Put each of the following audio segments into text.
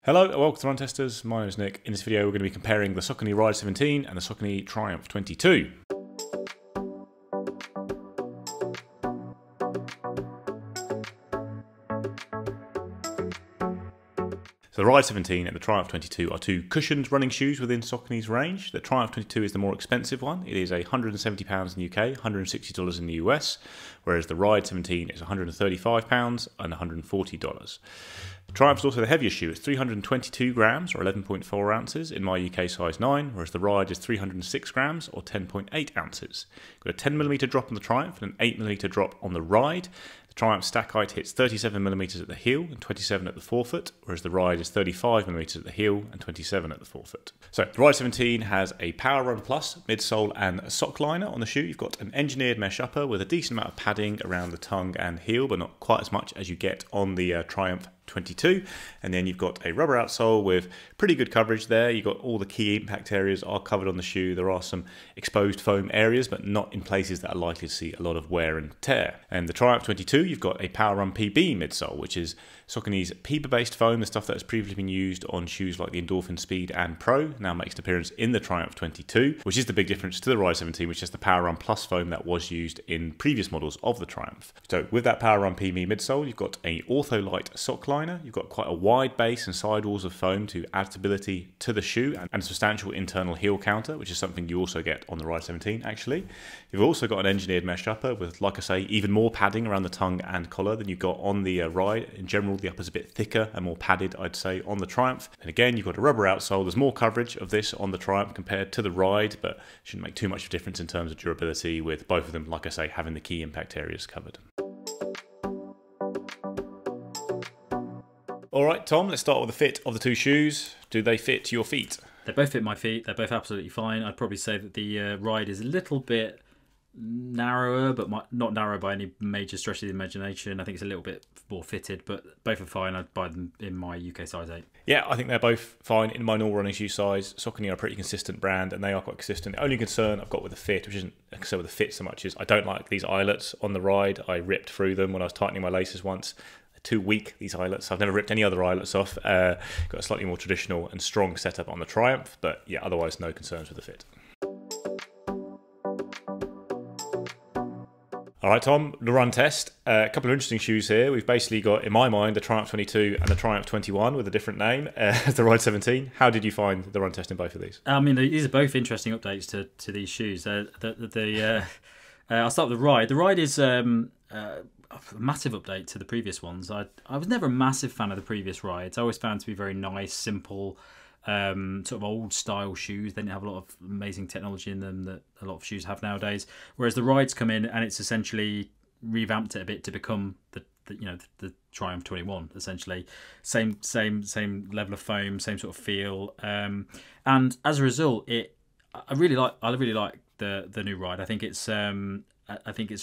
Hello and welcome to Run Testers, my name is Nick. In this video we're going to be comparing the Saucony Ride 17 and the Saucony Triumph 22. So the Ride 17 and the Triumph 22 are two cushioned running shoes within Saucony's range. The Triumph 22 is the more expensive one. It is £170 in the UK, $160 in the US, whereas the Ride 17 is £135 and $140. The Triumph is also the heaviest shoe. It's 322 grams or 11.4 ounces in my UK size 9, whereas the Ride is 306 grams or 10.8 ounces. Got a 10mm drop on the Triumph and an 8mm drop on the Ride. The Triumph stack height hits 37mm at the heel and 27 at the forefoot, whereas the Ride is 35mm at the heel and 27 at the forefoot. So the Ride 17 has a PWRRUN Plus midsole and a sock liner on the shoe. You've got an engineered mesh upper with a decent amount of padding around the tongue and heel, but not quite as much as you get on the Triumph 22, and then you've got a rubber outsole with pretty good coverage there. You've got all the key impact areas are covered on the shoe. There are some exposed foam areas, but not in places that are likely to see a lot of wear and tear. And the Triumph 22, you've got a PWRRUN PB midsole, which is Saucony's PEBA-based foam, the stuff that has previously been used on shoes like the Endorphin Speed and Pro, now makes an appearance in the Triumph 22, which is the big difference to the Ride 17, which is the PWRRUN Plus foam that was used in previous models of the Triumph. So with that PWRRUN PB midsole, you've got a ortho-light sock liner, you've got quite a wide base and sidewalls of foam to add stability to the shoe, and a substantial internal heel counter, which is something you also get on the Ride 17 actually. You've also got an engineered mesh upper with, like I say, even more padding around the tongue and collar than you've got on the Ride. In general, the upper's a bit thicker and more padded, I'd say, on the Triumph. And again, you've got a rubber outsole. There's more coverage of this on the Triumph compared to the Ride, but shouldn't make too much of a difference in terms of durability, with both of them, like I say, having the key impact areas covered. Alright Tom, let's start with the fit of the two shoes. Do they fit your feet? They both fit my feet. They're both absolutely fine. I'd probably say that the Ride is a little bit narrower, but not narrow by any major stretch of the imagination. I think it's a little bit more fitted, but both are fine. I'd buy them in my UK size 8. Yeah, I think they're both fine in my normal running shoe size. Saucony are a pretty consistent brand, and they are quite consistent. The only concern I've got with the fit, which isn't a concern with the fit so much, is I don't like these eyelets on the Ride. I ripped through them when I was tightening my laces once. Too weak, these eyelets. I've never ripped any other eyelets off. Got a slightly more traditional and strong setup on the Triumph, but yeah, otherwise no concerns with the fit. All right, Tom, the run test. A couple of interesting shoes here. We've basically got, in my mind, the Triumph 22 and the Triumph 21 with a different name as the Ride 17. How did you find the run test in both of these? I mean, these are both interesting updates to these shoes. I'll start with the Ride. The Ride is a massive update to the previous ones. I was never a massive fan of the previous Rides. I always found to be very nice, simple, sort of old style shoes. They didn't have a lot of amazing technology in them that a lot of shoes have nowadays. Whereas the Rides come in and it's essentially revamped it a bit to become the Triumph 21. Essentially, same level of foam, same sort of feel, and as a result, I really like the new Ride. I think it's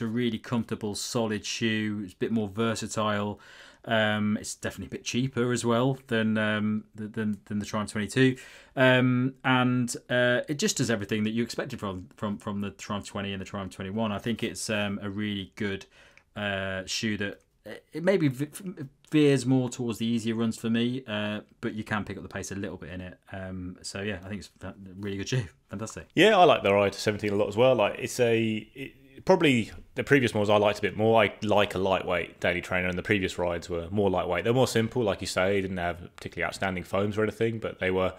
a really comfortable, solid shoe. It's a bit more versatile. It's definitely a bit cheaper as well than the Triumph 22, and it just does everything that you expected from the Triumph 20 and the Triumph 21. I think it's a really good shoe that it maybe veers more towards the easier runs for me, but you can pick up the pace a little bit in it. So yeah, I think it's a really good shoe. Fantastic. Yeah, I like the Ride 17 a lot as well. Like probably the previous models I liked a bit more. I like a lightweight daily trainer, and the previous Rides were more lightweight. They're more simple, like you say. Didn't have particularly outstanding foams or anything, but they were.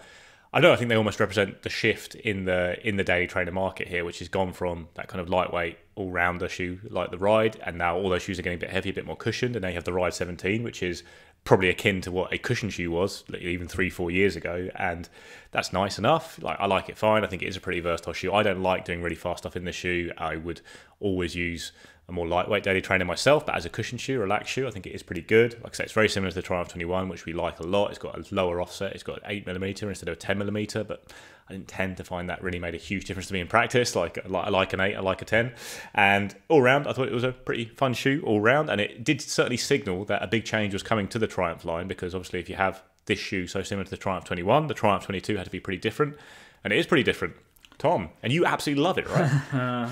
I think they almost represent the shift in the daily trainer market here, which has gone from that kind of lightweight all-rounder shoe like the Ride, and now all those shoes are getting a bit heavy, a bit more cushioned, and now you have the Ride 17, which is probably akin to what a cushion shoe was even 3-4 years ago, and that's nice enough. Like, I like it fine. I think it is a pretty versatile shoe. I don't like doing really fast stuff in the shoe. I would always use a more lightweight daily trainer myself, but as a cushion shoe, relaxed shoe, I think it is pretty good. Like I say, it's very similar to the Triumph 21, which we like a lot. It's got a lower offset. It's got 8mm instead of 10mm, but I didn't tend to find that really made a huge difference to me in practice. Like I like an 8, I like a 10. And all round, I thought it was a pretty fun shoe all round, and it did certainly signal that a big change was coming to the Triumph line, because obviously if you have this shoe so similar to the Triumph 21, the Triumph 22 had to be pretty different, and it is pretty different. Tom, and you absolutely love it, right?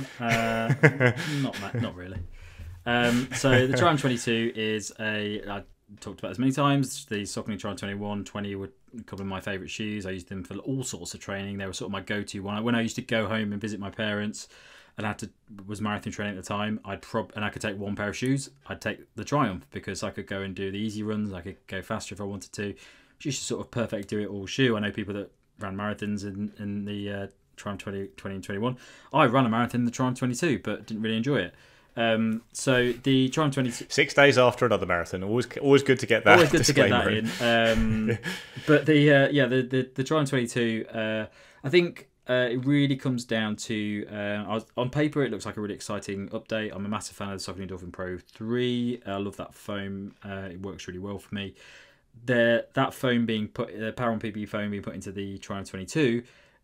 Not really. So the Triumph 22 is talked about this many times. The Saucony Triumph 21, 20 were a couple of my favourite shoes. I used them for all sorts of training. They were sort of my go-to one. When I used to go home and visit my parents and was marathon training at the time, and I could take one pair of shoes, I'd take the Triumph, because I could go and do the easy runs. I could go faster if I wanted to. It's just a sort of perfect do-it-all shoe. I know people that ran marathons in the Triumph 20 and 21. I ran a marathon in the Triumph 22, but didn't really enjoy it. So the Triumph 22, 6 days after another marathon, always good to get that. Always good to get that in. But the Triumph 22, I think it really comes down to on paper it looks like a really exciting update. I'm a massive fan of the Saucony Dolphin Pro 3. I love that foam. It works really well for me. That foam being put, the PWRRUN PB foam being put into the Triumph 22.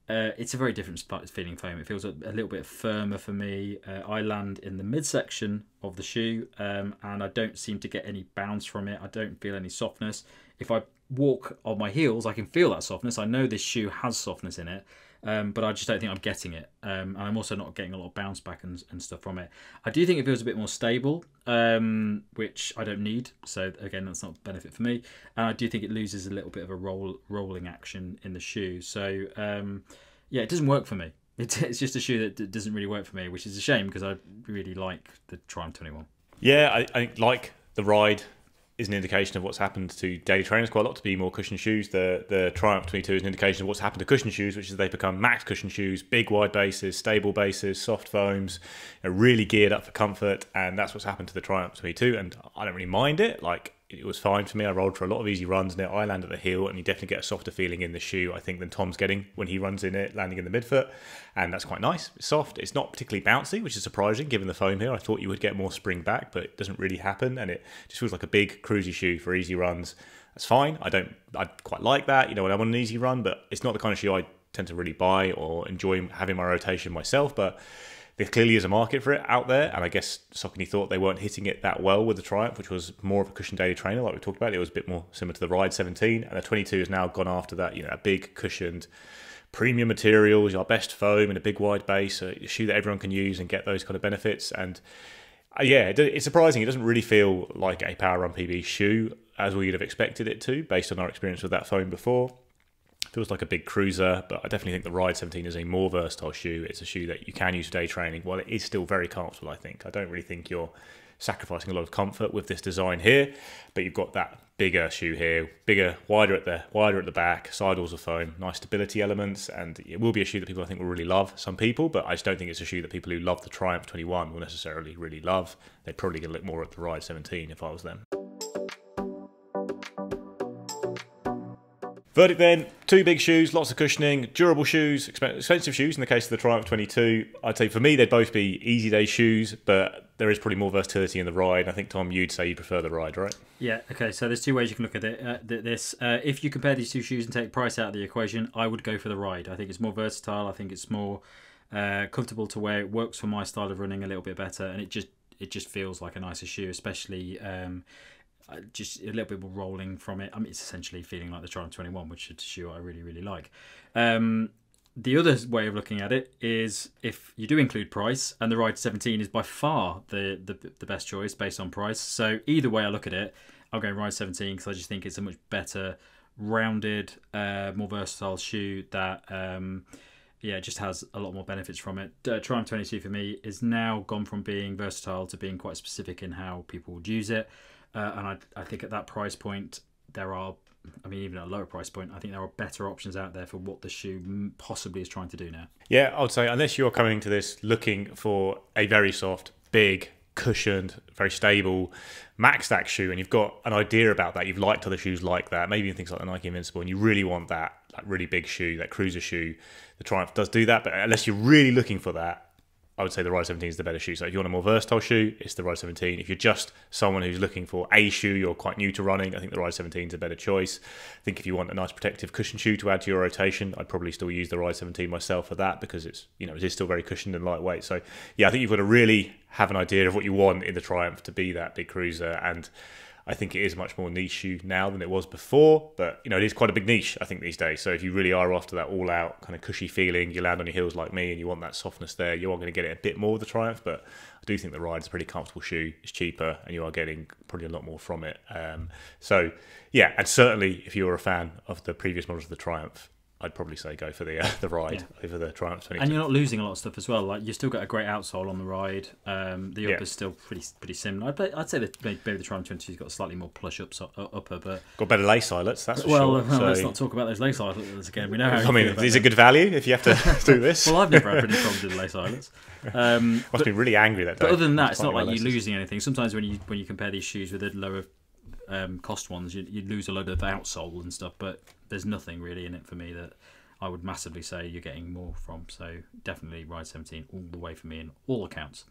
It's a very different feeling foam. It feels a little bit firmer for me. I land in the midsection of the shoe, and I don't seem to get any bounce from it. I don't feel any softness. If I walk on my heels, I can feel that softness. I know this shoe has softness in it, but I just don't think I'm getting it. And I'm also not getting a lot of bounce back and stuff from it. I do think it feels a bit more stable, which I don't need. So again, that's not a benefit for me. And I do think it loses a little bit of a rolling action in the shoe. So yeah, it doesn't work for me. It's just a shoe that doesn't really work for me, which is a shame because I really like the Triumph 21. Yeah, I like the Ride is an indication of what's happened to daily trainers quite a lot to be more cushion shoes. The Triumph 22 is an indication of what's happened to cushion shoes, which is they become max cushion shoes, big wide bases, stable bases, soft foams, really geared up for comfort, and that's what's happened to the Triumph 22, and I don't really mind it. Like, it was fine for me. I rolled for a lot of easy runs in it. I land at the heel, and you definitely get a softer feeling in the shoe, I think, than Tom's getting when he runs in it, landing in the midfoot. And that's quite nice. It's soft. It's not particularly bouncy, which is surprising given the foam here. I thought you would get more spring back, but it doesn't really happen. And it just feels like a big cruisy shoe for easy runs. That's fine. I quite like that, when I'm on an easy run, but it's not the kind of shoe I tend to really buy or enjoy having my rotation myself. But there clearly is a market for it out there, and I guess Saucony thought they weren't hitting it that well with the Triumph, which was more of a cushion daily trainer, like we talked about. It was a bit more similar to the Ride 17, and the 22 has now gone after that, a big cushioned premium materials, our best foam and a big wide base, a shoe that everyone can use and get those kind of benefits. And yeah, it's surprising. It doesn't really feel like a PWRRUN PB shoe as we would have expected it to, based on our experience with that foam before. Feels like a big cruiser, but I definitely think the Ride 17 is a more versatile shoe. It's a shoe that you can use for day training. While it is still very comfortable, I think. I don't really think you're sacrificing a lot of comfort with this design here, but you've got that bigger shoe here, wider at the back, sidewalls of foam, nice stability elements, and it will be a shoe that people I think will really love. Some people, but I just don't think it's a shoe that people who love the Triumph 21 will necessarily really love. They'd probably get a look more at the Ride 17 if I was them. Verdict then, two big shoes, lots of cushioning, durable shoes, expensive shoes in the case of the Triumph 22. I'd say for me they'd both be easy day shoes, but there is probably more versatility in the Ride. I think, Tom, you'd say you prefer the Ride, right? Yeah, okay, so there's two ways you can look at it. If you compare these two shoes and take price out of the equation, I would go for the Ride. I think it's more versatile, I think it's more comfortable to wear, it works for my style of running a little bit better, and it just feels like a nicer shoe, especially just a little bit more rolling from it. I mean, it's essentially feeling like the Triumph 21, which is a shoe I really, really like. The other way of looking at it is if you do include price, and the Ride 17 is by far the best choice based on price. So either way I look at it, I'll go Ride 17 because I just think it's a much better, rounded, more versatile shoe that just has a lot more benefits from it. Triumph 22 for me is now gone from being versatile to being quite specific in how people would use it. And I think at that price point, there are, even at a lower price point, I think there are better options out there for what the shoe possibly is trying to do now. Yeah, I would say unless you're coming to this looking for a very soft, big, cushioned, very stable, max stack shoe, and you've got an idea about that, you've liked other shoes like that, maybe even things like the Nike Invincible, and you really want that really big shoe, that cruiser shoe, the Triumph does do that, but unless you're really looking for that, I would say the Ride 17 is the better shoe. So if you want a more versatile shoe, it's the Ride 17. If you're just someone who's looking for a shoe, you're quite new to running, I think the Ride 17 is a better choice. I think if you want a nice protective cushion shoe to add to your rotation, I'd probably still use the Ride 17 myself for that because it's, it is still very cushioned and lightweight. So yeah, I think you've got to really have an idea of what you want in the Triumph to be that big cruiser. And I think it is a much more niche shoe now than it was before, but it is quite a big niche, I think, these days. So if you really are after that all-out kind of cushy feeling, you land on your heels like me and you want that softness there, you are going to get it a bit more with the Triumph, but I do think the Ride is a pretty comfortable shoe. It's cheaper and you are getting probably a lot more from it. So yeah, and certainly if you're a fan of the previous models of the Triumph, I'd probably say go for the Ride over the Triumph 22. And you're not losing a lot of stuff as well. Like, you still got a great outsole on the Ride. The upper's still pretty similar. I'd say that maybe the Triumph 22's got a slightly more plush upper, but got better lace eyelets. That's for sure. Well, let's not talk about those lace eyelets again. We know how. I mean, is it good value if you have to do this? Well, I've never had any problems with lace eyelets. Must be really angry that day. But other than that, it's not like you're losing anything. Sometimes when you compare these shoes with the lower cost ones, you lose a load of outsole and stuff. But there's nothing really in it for me that I would massively say you're getting more from. So definitely Ride 17 all the way for me in all accounts.